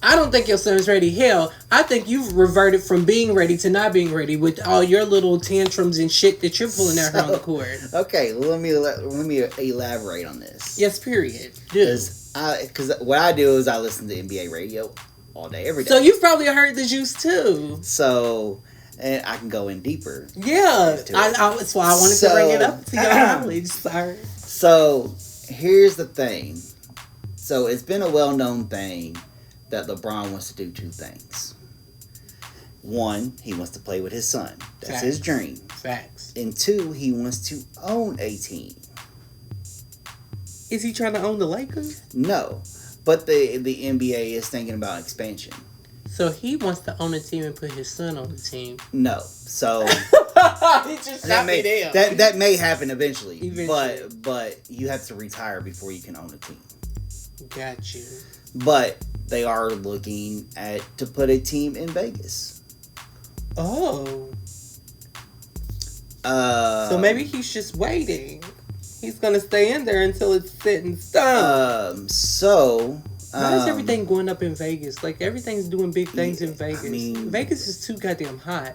I don't think your son's ready. Hell, I think you've reverted from being ready to not being ready with all your little tantrums and shit that you're pulling out here on the court. Okay, let me elaborate on this. Yes, period. Because what I do is I listen to NBA radio all day, every day. So you've probably heard the juice too. So, and I can go in deeper. Yeah, that's why I wanted to bring it up to your knowledge, sir. So, here's the thing. So, it's been a well-known thing that LeBron wants to do two things. One, he wants to play with his son. That's his dream. Facts. And two, he wants to own a team. Is he trying to own the Lakers? No, but the NBA is thinking about expansion. So he wants to own a team and put his son on the team. No, so he just shot me down. That may happen eventually. But you have to retire before you can own a team. Got you. But they are looking to put a team in Vegas. Oh. So maybe he's just waiting. He's gonna stay in there until it's set in stone. Why is everything going up in Vegas? Like everything's doing big things in Vegas. I mean, Vegas is too goddamn hot.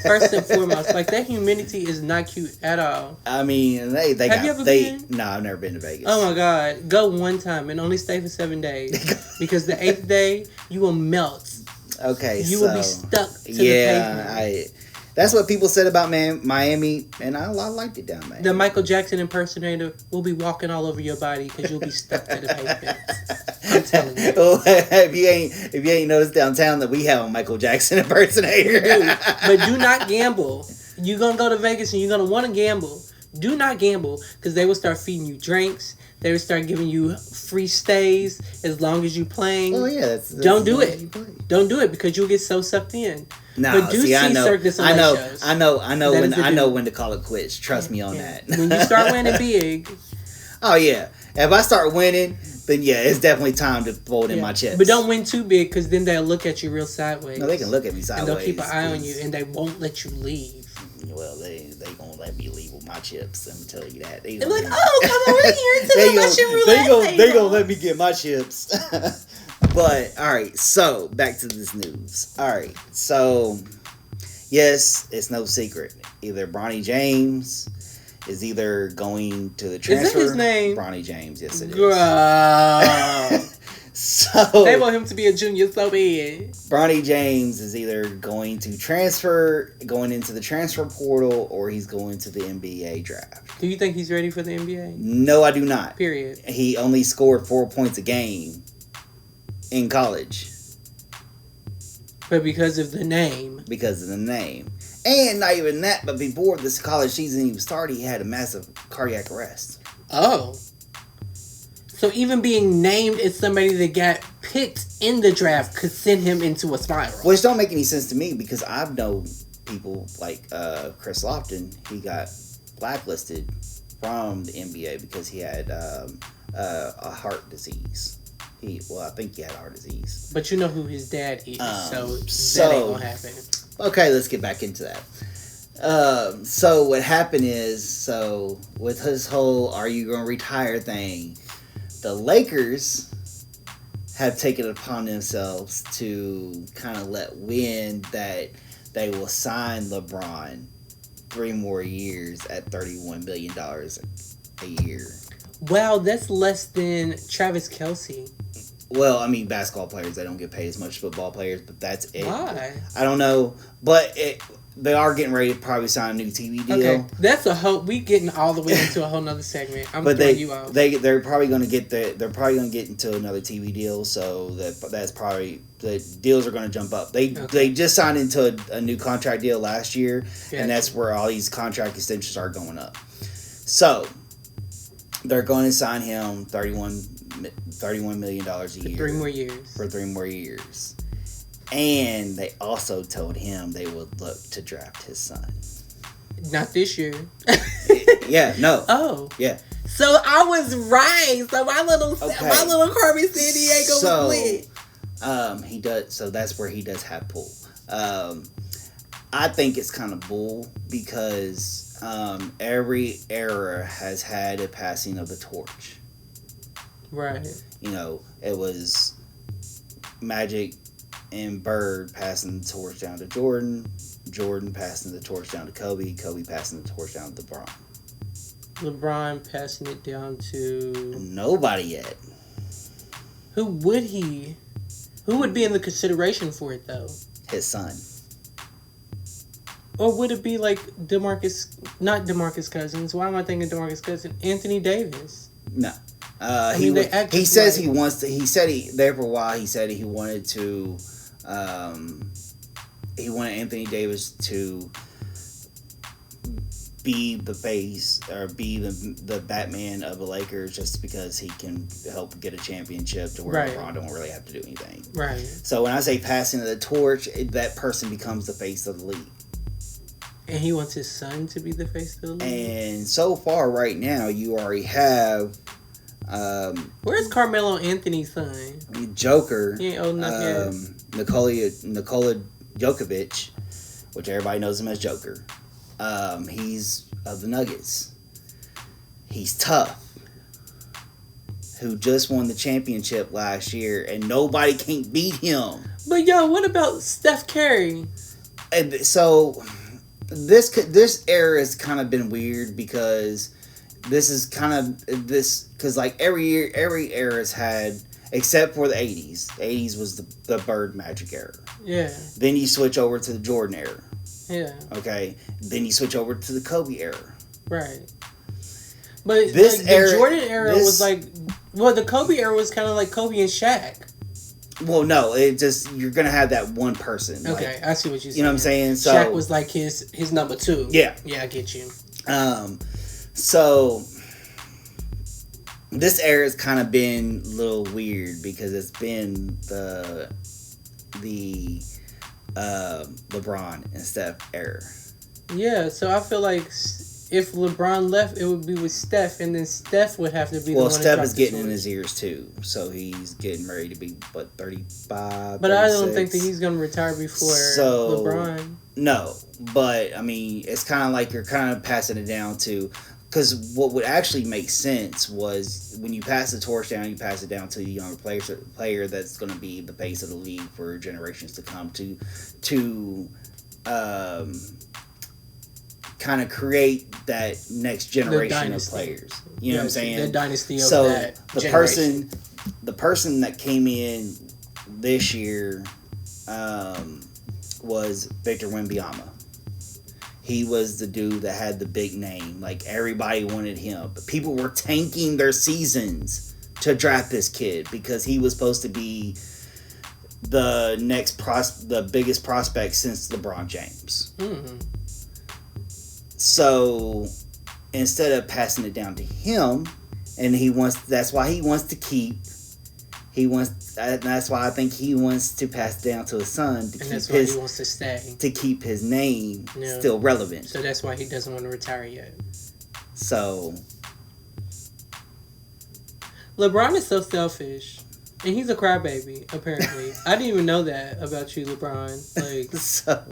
First and foremost, like that humidity is not cute at all. I mean, have you ever been? No, I've never been to Vegas. Oh my god, go one time and only stay for 7 days because the 8th day you will melt. Okay, you will be stuck to the pavement. That's what people said about Miami, and I liked it down there. The Michael Jackson impersonator will be walking all over your body because you'll be stuck to the pavement. I'm telling you. Well, if you ain't noticed downtown that we have a Michael Jackson impersonator. But do not gamble. You're going to go to Vegas and you're going to want to gamble. Do not gamble because they will start feeding you drinks. They will start giving you free stays as long as you playing. Oh yeah, that's don't do it. Don't do it because you'll get so sucked in. No, but do I know shows. I know when to call it quits. Trust me on that. When you start winning big. Oh yeah, if I start winning, then yeah, it's definitely time to fold in my chips. But don't win too big because then they'll look at you real sideways. No, they can look at me sideways. And they'll keep an eye on you and they won't let you leave. Well, they gonna let me leave with my chips. Let me tell you that. They're like, oh, come over here to the Russian roulette. They gonna let me get my chips. But all right, so back to this news. All right, so yes, it's no secret. Either Bronny James is either going to the transfer. Is that his name? Bronny James, yes it is. So they want him to be a junior so bad. Bronny James is either going to going into the transfer portal, or he's going to the NBA draft. Do you think he's ready for the NBA? No, I do not. Period. He only scored 4 points a game in college. But because of the name. Because of the name. And not even that, but before this college season even started, he had a massive cardiac arrest. Oh. So even being named as somebody that got picked in the draft could send him into a spiral. Which don't make any sense to me because I've known people like Chris Lofton. He got blacklisted from the NBA because he had a heart disease. I think he had heart disease. But you know who his dad is, so that ain't gonna happen. Okay, let's get back into that. So what happened is, with his whole "Are you gonna retire?" thing, the Lakers have taken it upon themselves to kind of let win that they will sign LeBron 3 more years at $31 million a year. Wow, that's less than Travis Kelce. Well, I mean, basketball players, they don't get paid as much as football players, but that's it. Why? I don't know, but they are getting ready to probably sign a new TV deal. Okay, that's a whole. We getting all the way into a whole nother segment. I'm throwing you out. They're probably going to get into another TV deal, so that's probably the deals are going to jump up. They just signed into a new contract deal last year, and that's where all these contract extensions are going up. So they're going to sign him $31 million a year. For 3 more years. For 3 more years. And they also told him they would look to draft his son. Not this year. Yeah, no. Oh. Yeah. So I was right. So my little Carmen Sandiego was lit. He does. So that's where he does have pull. I think it's kind of bull because every era has had a passing of the torch. Right. You know, it was Magic and Bird passing the torch down to Jordan passing the torch down to Kobe passing the torch down to LeBron passing it down to nobody yet. Who would be in the consideration for it though? His son. Or would it be like not DeMarcus Cousins? Why am I thinking DeMarcus Cousins? Anthony Davis. No. He says he wants to. He said there for a while. He said he wanted to. He wanted Anthony Davis to be the face or be the Batman of the Lakers, just because he can help get a championship to where LeBron don't really have to do anything. Right. So when I say passing of the torch, that person becomes the face of the league. And he wants his son to be the face of the league. And so far, right now, you already have. Where's Carmelo Anthony's son? Joker. He ain't old enough yet. Nikola Jokic, which everybody knows him as Joker. He's of the Nuggets. He's tough. Who just won the championship last year, and nobody can beat him. But what about Steph Curry? And so this era has kind of been weird because. This is kind of because like every era has had, except for the 80s. The 80s was the Bird Magic era. Yeah. Then you switch over to the Jordan era. Yeah. Okay. Then you switch over to the Kobe era. Right. But the Jordan era was like, the Kobe era was kind of like Kobe and Shaq. Well, no, you're gonna have that one person. Okay, I see what you're saying. You know what I'm saying? So Shaq was like his number 2. Yeah. Yeah, I get you. So this era has kind of been a little weird because it's been the LeBron and Steph era. Yeah, so I feel like if LeBron left, it would be with Steph, and then Steph would have to be. Well, Steph is getting in his ears too, so he's getting ready to be 35. But 36. I don't think that he's going to retire before LeBron. No, but I mean, it's kind of like you're kind of passing it down to. Because what would actually make sense was when you pass the torch down, you pass it down to a younger player that's going to be the face of the league for generations to come to kind of create that next generation of players. You know what I'm saying? The dynasty of that generation. The person that came in this year was Victor Wembanyama. He was the dude that had the big name. Like, everybody wanted him. But people were tanking their seasons to draft this kid because he was supposed to be the biggest prospect since LeBron James. So instead of passing it down to him, and that's why he wants to keep. That's why I think he wants to pass it down to his son he wants to stay, to keep his name still relevant. So that's why he doesn't want to retire yet. So LeBron is so selfish, and he's a crybaby. Apparently, I didn't even know that about you, LeBron. Like, so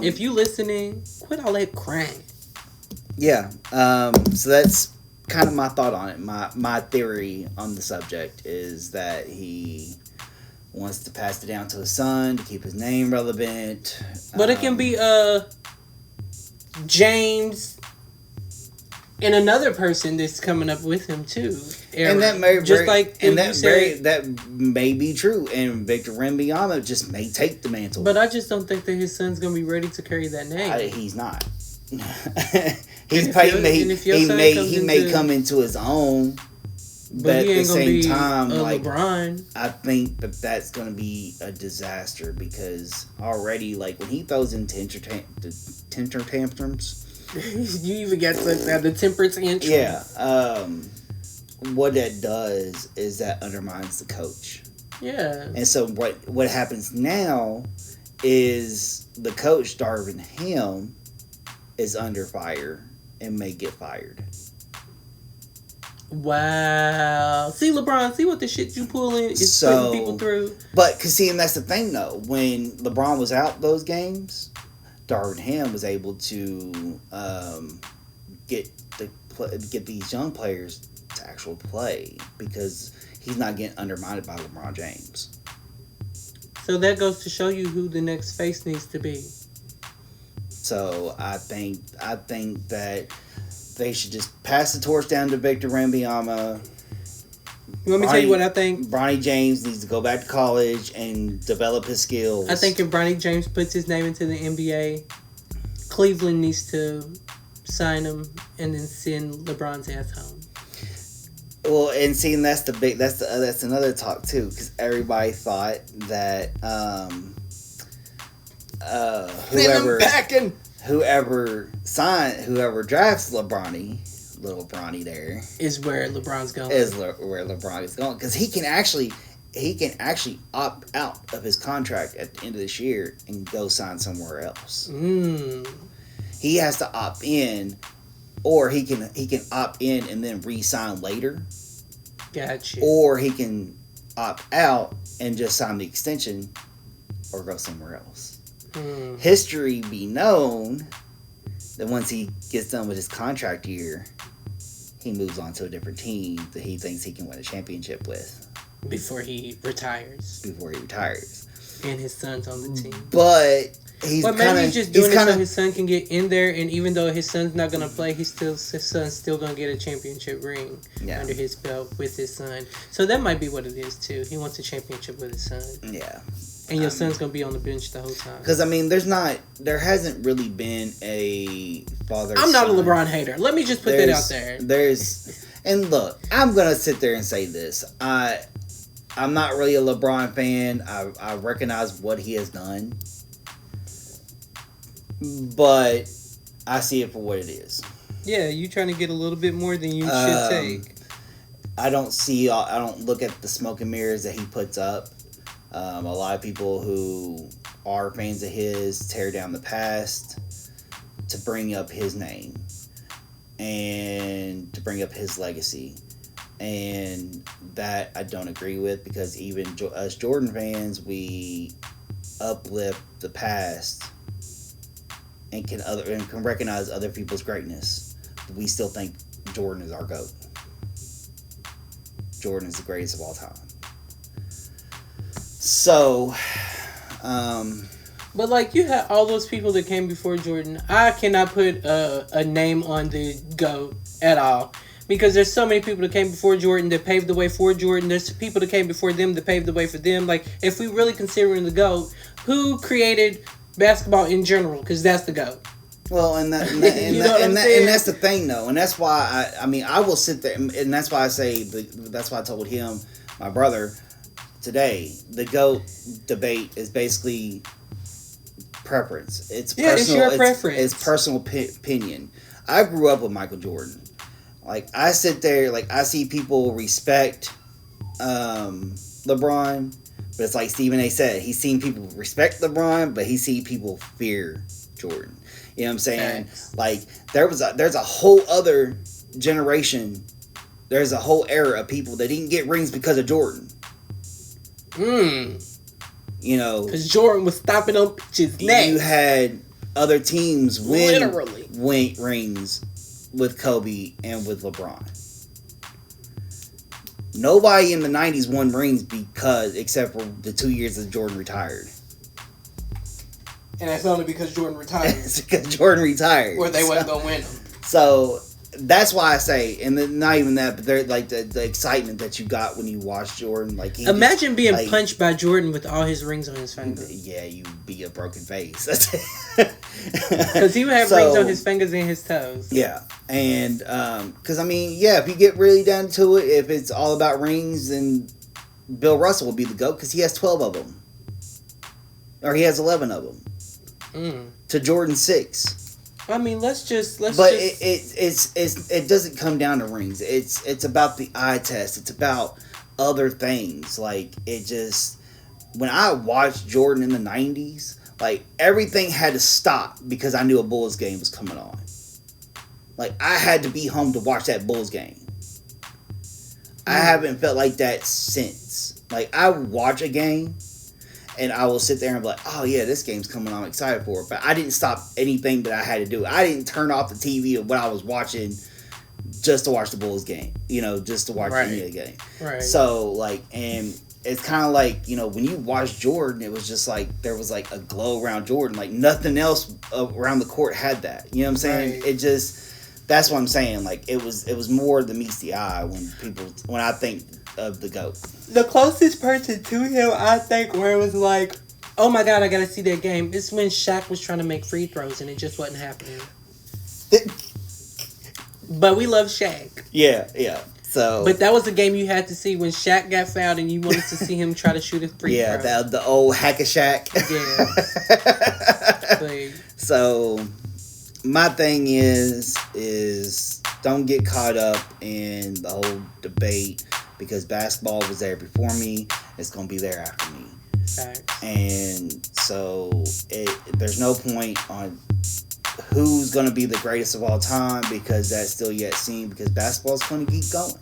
if you listening, quit all that crying. Yeah. So that's kind of my thought on it. My theory on the subject is that he wants to pass it down to his son to keep his name relevant. But it can be James and another person that's coming up with him too. Aaron. And that may that may be true. And Victor Wembanyama just may take the mantle. But I just don't think that his son's gonna be ready to carry that name. He's not. He may come into his own, but at the same time, like LeBron. I think that's going to be a disaster because already, like when he throws in temper tantrums, you even get the temper tantrum. Yeah, what that does is that undermines the coach. Yeah, and so what happens now is the coach Darvin Ham is under fire and may get fired. Wow. See, LeBron, see what the shit you pulling is putting people through. But, and that's the thing, though. When LeBron was out those games, Darvin Ham was able to get these young players to actual play because he's not getting undermined by LeBron James. So that goes to show you who the next face needs to be. So I think that they should just pass the torch down to Victor Wembanyama. You want me to tell you what I think? Bronny James needs to go back to college and develop his skills. I think if Bronny James puts his name into the NBA, Cleveland needs to sign him and then send LeBron's ass home. Well, and seeing that's another talk too, because everybody thought that whoever drafts little Bronny there is where LeBron's going. Where LeBron is going, because he can actually opt out of his contract at the end of this year and go sign somewhere else. He has to opt in, or he can opt in and then re-sign later. Gotcha. Or he can opt out and just sign the extension, or go somewhere else. History be known that once he gets done with his contract year, he moves on to a different team that he thinks he can win a championship with. Before he retires. And his son's on the team. But he's just doing it so his son can get in there, and even though his son's not going to play, his son's still going to get a championship ring under his belt with his son. So that might be what it is too. He wants a championship with his son. Yeah. And your son's going to be on the bench the whole time. Because, there hasn't really been a father. I'm not a LeBron hater. Let me just put that out there. And look, I'm going to sit there and say this. I'm not really a LeBron fan. I recognize what he has done. But I see it for what it is. Yeah, you trying to get a little bit more than you should take. I don't look at the smoke and mirrors that he puts up. A lot of people who are fans of his tear down the past to bring up his name and to bring up his legacy. And that I don't agree with, because even us Jordan fans, we uplift the past and can recognize other people's greatness. But we still think Jordan is our GOAT. Jordan is the greatest of all time. So, but like, you had all those people that came before Jordan. I cannot put a name on the GOAT at all, because there's so many people that came before Jordan that paved the way for Jordan. There's people that came before them that paved the way for them. Like, if we really considering the GOAT, who created basketball in general? Because that's the GOAT. Well, and that's the thing, though, and that's why I will sit there, and that's why I say, that's why I told him, my brother, today, the GOAT debate is basically preference. It's personal, it's your preference. It's personal opinion. I grew up with Michael Jordan. Like, I sit there, like, I see people respect LeBron, but it's like Stephen A. said, he's seen people respect LeBron, but he's seen people fear Jordan. You know what I'm saying? Thanks. Like, there's a whole other generation, there's a whole era of people that didn't get rings because of Jordan. You know, because Jordan was stomping on pitches neck. You had other teams win Literally. rings with Kobe and with LeBron. Nobody in the 90s won rings except for the 2 years that Jordan retired. And that's only because Jordan retired. It's because Jordan retired. Or they wasn't going to win them. So that's why I say, and then not even that, but they're like the excitement that you got when you watched Jordan. Like, imagine being punched by Jordan with all his rings on his finger. Yeah, you'd be a broken face. Because he would have rings on his fingers and his toes. Yeah, and because I mean, yeah, if you get really down to it, if it's all about rings, then Bill Russell will be the GOAT because he has 12 of them, or he has 11 of them. To Jordan 6. I mean, it doesn't come down to rings. It's about the eye test. It's about other things. Like, it just, when I watched Jordan in the 90s, like, everything had to stop because I knew a Bulls game was coming on. Like, I had to be home to watch that Bulls game. I haven't felt like that since. Like, I would watch a game and I will sit there and be like, oh yeah, this game's coming on, I'm excited for it. But I didn't stop anything that I had to do. I didn't turn off the TV of what I was watching just to watch the Bulls game. You know, just to watch the NBA game. Right. So, like, and it's kind of like, you know, when you watch Jordan, it was just like, there was like a glow around Jordan. Like, nothing else around the court had that. You know what I'm saying? Right. It just, that's what I'm saying. Like, it was more than meets the eye when I think of the GOAT. The closest person to him, I think, where it was like, oh my God, I gotta see that game, is when Shaq was trying to make free throws and it just wasn't happening. But we love Shaq. Yeah. So, but that was the game you had to see when Shaq got fouled and you wanted to see him try to shoot a free throw. Yeah, the old Hack-a-Shaq. Yeah. So, my thing is don't get caught up in the whole debate because basketball was there before me. It's going to be there after me. Facts. And so there's no point on who's going to be the greatest of all time because that's still yet seen because basketball's going to keep going.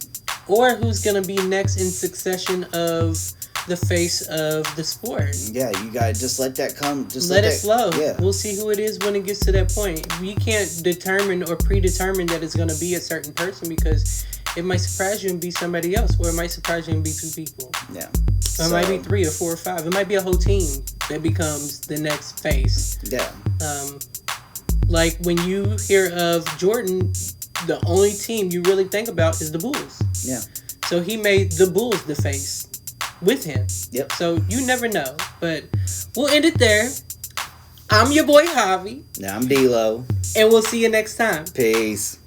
Or who's going to be next in succession of the face of the sport. Yeah, you got to just let that come. Just let it flow. Yeah. We'll see who it is when it gets to that point. We can't determine or predetermine that it's going to be a certain person because it might surprise you and be somebody else, or it might surprise you and be 2 people. Yeah. Or it might be 3 or 4 or 5. It might be a whole team that becomes the next face. Yeah. Like when you hear of Jordan, the only team you really think about is the Bulls. Yeah. So he made the Bulls the face with him. Yep. So you never know. But we'll end it there. I'm your boy Javi. Now I'm D-Lo. And we'll see you next time. Peace.